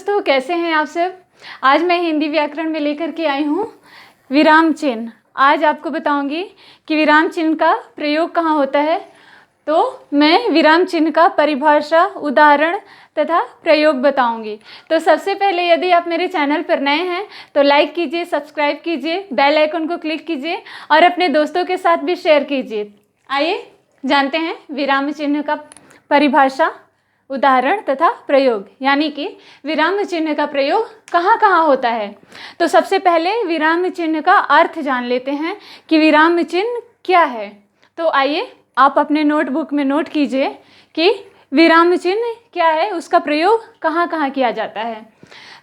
दोस्तों, कैसे हैं आप सब। आज मैं हिंदी व्याकरण में लेकर के आई हूँ विराम चिन्ह। आज आपको बताऊंगी कि विराम चिन्ह का प्रयोग कहाँ होता है। तो मैं विराम चिन्ह का परिभाषा, उदाहरण तथा प्रयोग बताऊंगी। तो सबसे पहले यदि आप मेरे चैनल पर नए हैं तो लाइक कीजिए, सब्सक्राइब कीजिए, बेल आइकन को क्लिक कीजिए और अपने दोस्तों के साथ भी शेयर कीजिए। आइए जानते हैं विराम चिन्ह का परिभाषा, उदाहरण तथा प्रयोग, यानी कि विराम चिन्ह का प्रयोग कहाँ कहाँ होता है। तो सबसे पहले विराम चिन्ह का अर्थ जान लेते हैं कि विराम चिन्ह क्या है। तो आइए आप अपने नोटबुक में नोट कीजिए कि विराम चिन्ह क्या है, उसका प्रयोग कहाँ कहाँ किया जाता है।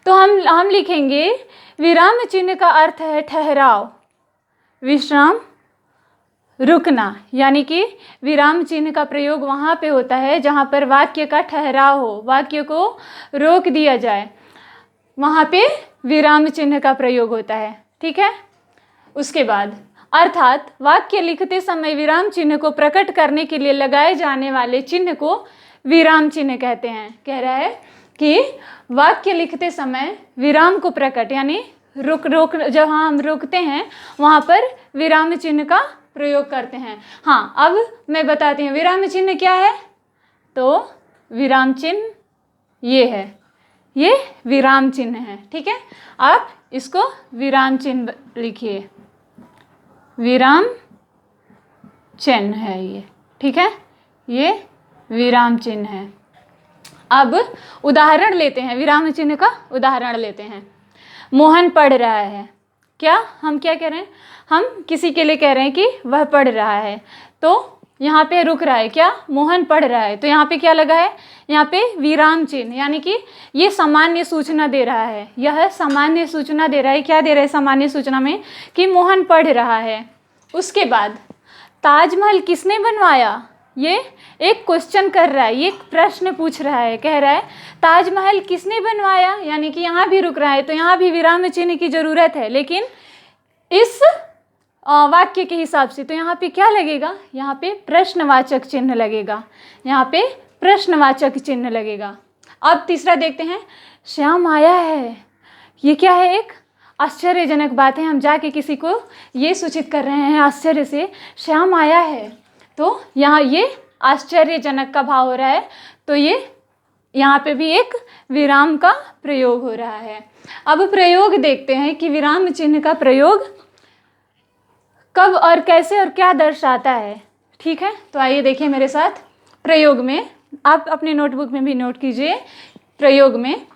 तो हम लिखेंगे विराम चिन्ह का अर्थ है ठहराव, विश्राम, रुकना। यानी कि विराम चिन्ह का प्रयोग वहाँ पे होता है जहाँ पर वाक्य का ठहराव हो, वाक्य को रोक दिया जाए, वहाँ पे विराम चिन्ह का प्रयोग होता है। ठीक है। उसके बाद अर्थात वाक्य लिखते समय विराम चिन्ह को प्रकट करने के लिए लगाए जाने वाले चिन्ह को विराम चिन्ह कहते हैं। कह रहा है कि वाक्य लिखते समय विराम को प्रकट, यानी रुक जहाँ हम रुकते हैं वहाँ पर विराम चिन्ह का प्रयोग करते हैं। हाँ, अब मैं बताती हूँ विराम चिन्ह क्या है। तो विराम चिन्ह ये है, ये विराम चिन्ह है। ठीक है, आप इसको विराम चिन्ह लिखिए, विराम चिन्ह है ये। ठीक है, ये विराम चिन्ह है। अब उदाहरण लेते हैं, विराम चिन्ह का उदाहरण लेते हैं। मोहन पढ़ रहा है। क्या हम क्या कह रहे हैं, हम किसी के लिए कह रहे हैं कि वह पढ़ रहा है। तो यहाँ पे रुक रहा है, क्या मोहन पढ़ रहा है। तो यहाँ पे क्या लगा है, यहाँ पे विराम चिन्ह, यानी कि ये सामान्य सूचना दे रहा है। यह सामान्य सूचना दे रहा है। क्या दे रहा है सामान्य सूचना में, कि मोहन पढ़ रहा है। उसके बाद ताजमहल किसने बनवाया, ये एक क्वेश्चन कर रहा है, ये एक प्रश्न पूछ रहा है। कह रहा है ताजमहल किसने बनवाया, यानी कि यहाँ भी रुक रहा है। तो यहाँ भी विराम चिन्ह की ज़रूरत है, लेकिन इस वाक्य के हिसाब से। तो यहाँ पे क्या लगेगा, यहाँ पे प्रश्नवाचक चिन्ह लगेगा, यहाँ पे प्रश्नवाचक चिन्ह लगेगा। अब तीसरा देखते हैं, श्याम आया है। ये क्या है, एक आश्चर्यजनक बात है। हम जाके किसी को ये सूचित कर रहे हैं आश्चर्य से, श्याम आया है। तो यहाँ ये आश्चर्यजनक का भाव हो रहा है। तो ये यहाँ पे भी एक विराम का प्रयोग हो रहा है। अब प्रयोग देखते हैं कि विराम चिन्ह का प्रयोग कब और कैसे और क्या दर्शाता है। ठीक है, तो आइए देखिए मेरे साथ प्रयोग में। आप अपने नोटबुक में भी नोट कीजिए। प्रयोग में,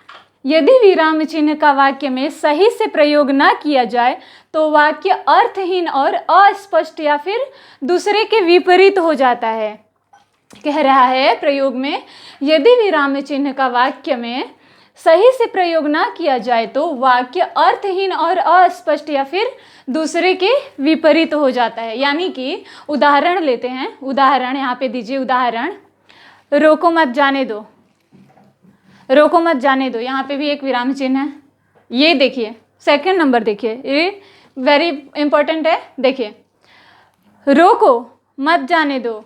यदि विराम चिन्ह का वाक्य में सही से प्रयोग ना किया जाए तो वाक्य अर्थहीन और अस्पष्ट या फिर दूसरे के विपरीत हो जाता है। कह रहा है प्रयोग में, यदि विराम चिन्ह का वाक्य में सही से प्रयोग ना किया जाए तो वाक्य अर्थहीन और अस्पष्ट या फिर दूसरे के विपरीत हो जाता है। यानी कि उदाहरण लेते हैं, उदाहरण यहाँ पे दीजिए। उदाहरण, रोको मत जाने दो, रोको मत जाने दो। यहाँ पे भी एक विराम चिन्ह है। ये देखिए सेकंड नंबर, देखिए ये वेरी इंपॉर्टेंट है। देखिए रोको मत जाने दो,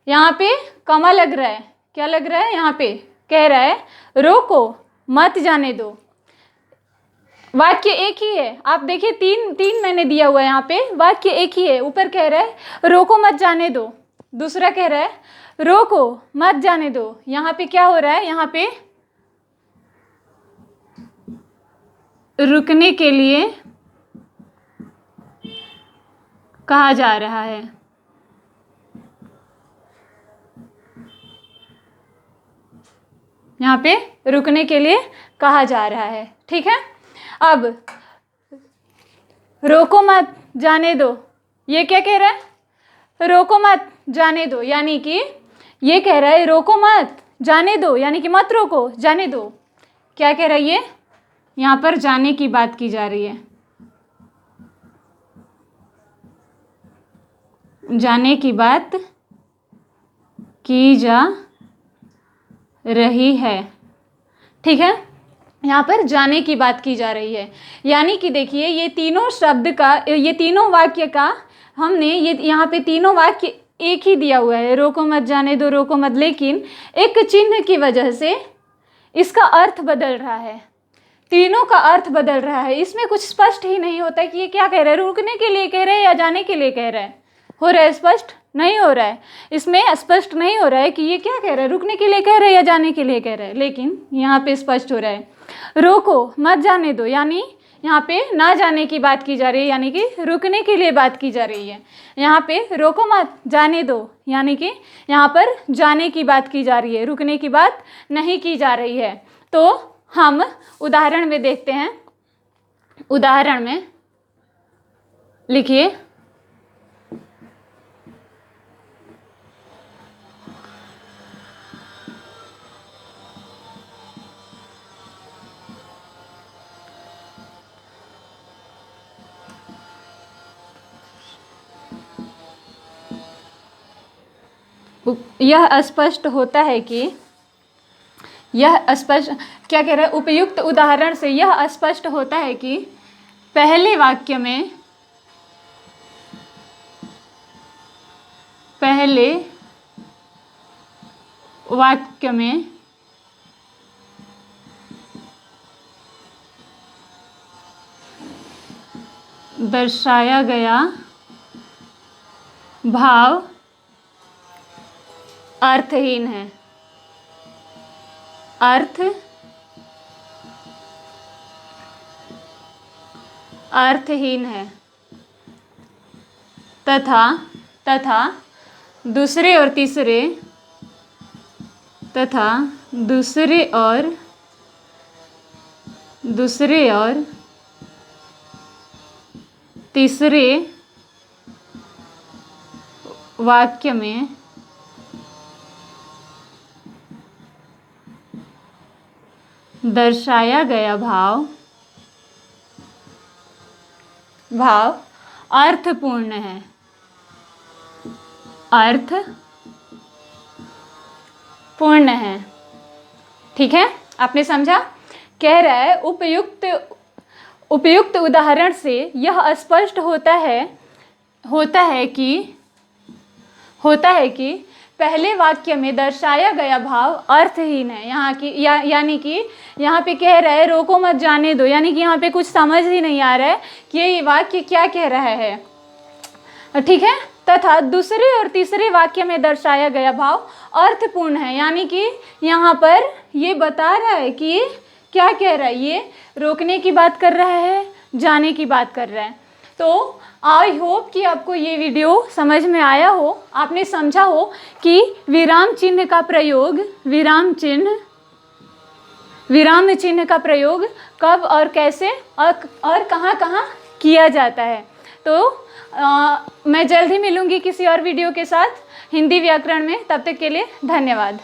यहाँ पे कमा लग रहा है। क्या लग रहा है, यहाँ पे कह रहा है रोको मत जाने दो। वाक्य एक ही है, आप देखिए तीन मैंने दिया हुआ है यहाँ पे, वाक्य एक ही है। ऊपर कह रहा है रोको मत जाने दो, दूसरा कह रहा है रोको मत जाने दो। यहाँ पे क्या हो रहा है, यहाँ पे रुकने के लिए कहा जा रहा है। यहाँ पे रुकने के लिए कहा जा रहा है। ठीक है, अब रोको मत जाने दो, ये क्या कह रहा है, रोको मत जाने दो। यानी कि ये कह रहा है रोको मत जाने दो, यानी कि मत रोको, जाने दो। क्या कह रहा है ये, यहाँ पर जाने की बात की जा रही है, जाने की बात की जा रही है। ठीक है, यहाँ पर जाने की बात की जा रही है। यानी कि देखिए ये तीनों शब्द का, ये तीनों वाक्य का हमने ये यहाँ पे तीनों वाक्य एक ही दिया हुआ है, रोको मत जाने दो, रोको मत। लेकिन एक चिन्ह की वजह से इसका अर्थ बदल रहा है, तीनों का अर्थ बदल रहा है। इसमें कुछ स्पष्ट ही नहीं होता कि ये क्या कह रहा है, रुकने के लिए कह रहा है या जाने के लिए कह रहा है। हो रहा है स्पष्ट? नहीं हो रहा है। इसमें स्पष्ट नहीं हो रहा है कि ये क्या कह रहा है, रुकने के लिए कह रहा है या जाने के लिए कह रहा है। लेकिन यहाँ पे स्पष्ट हो रहा है, रोको मत जाने दो, यानी यहाँ पे ना जाने की बात की जा रही है, यानी कि रुकने के लिए बात की जा रही है। यहाँ पे रोको मत जाने दो, यानी कि यहाँ पर जाने की बात की जा रही है, रुकने की बात नहीं की जा रही है। तो हम उदाहरण में देखते हैं। उदाहरण में लिखिए, यह स्पष्ट होता है कि यह स्पष्ट क्या कह रहा है, उपयुक्त उदाहरण से यह स्पष्ट होता है कि पहले वाक्य में दर्शाया गया भाव अर्थहीन है, अर्थहीन है तथा दूसरे और तीसरे वाक्य में दर्शाया गया भाव अर्थपूर्ण है, अर्थपूर्ण है। ठीक है, आपने समझा? कह रहा है उपयुक्त उदाहरण से यह स्पष्ट होता है कि पहले वाक्य में दर्शाया गया भाव अर्थहीन है। यहाँ की यानी कि यहाँ पे कह रहा है रोको मत जाने दो, यानी कि यहाँ पे कुछ समझ ही नहीं आ रहा है कि ये वाक्य क्या कह रहा है। ठीक है, तथा दूसरे और तीसरे वाक्य में दर्शाया गया भाव अर्थपूर्ण है, यानी कि यहाँ पर ये बता रहा है कि ये क्या कह रहा है, ये रोकने की बात कर रहा है, जाने की बात कर रहा है। तो आई होप कि आपको ये वीडियो समझ में आया हो, आपने समझा हो कि विराम चिन्ह का प्रयोग कब और कैसे और कहाँ किया जाता है। तो मैं जल्द ही मिलूँगी किसी और वीडियो के साथ हिंदी व्याकरण में। तब तक के लिए धन्यवाद।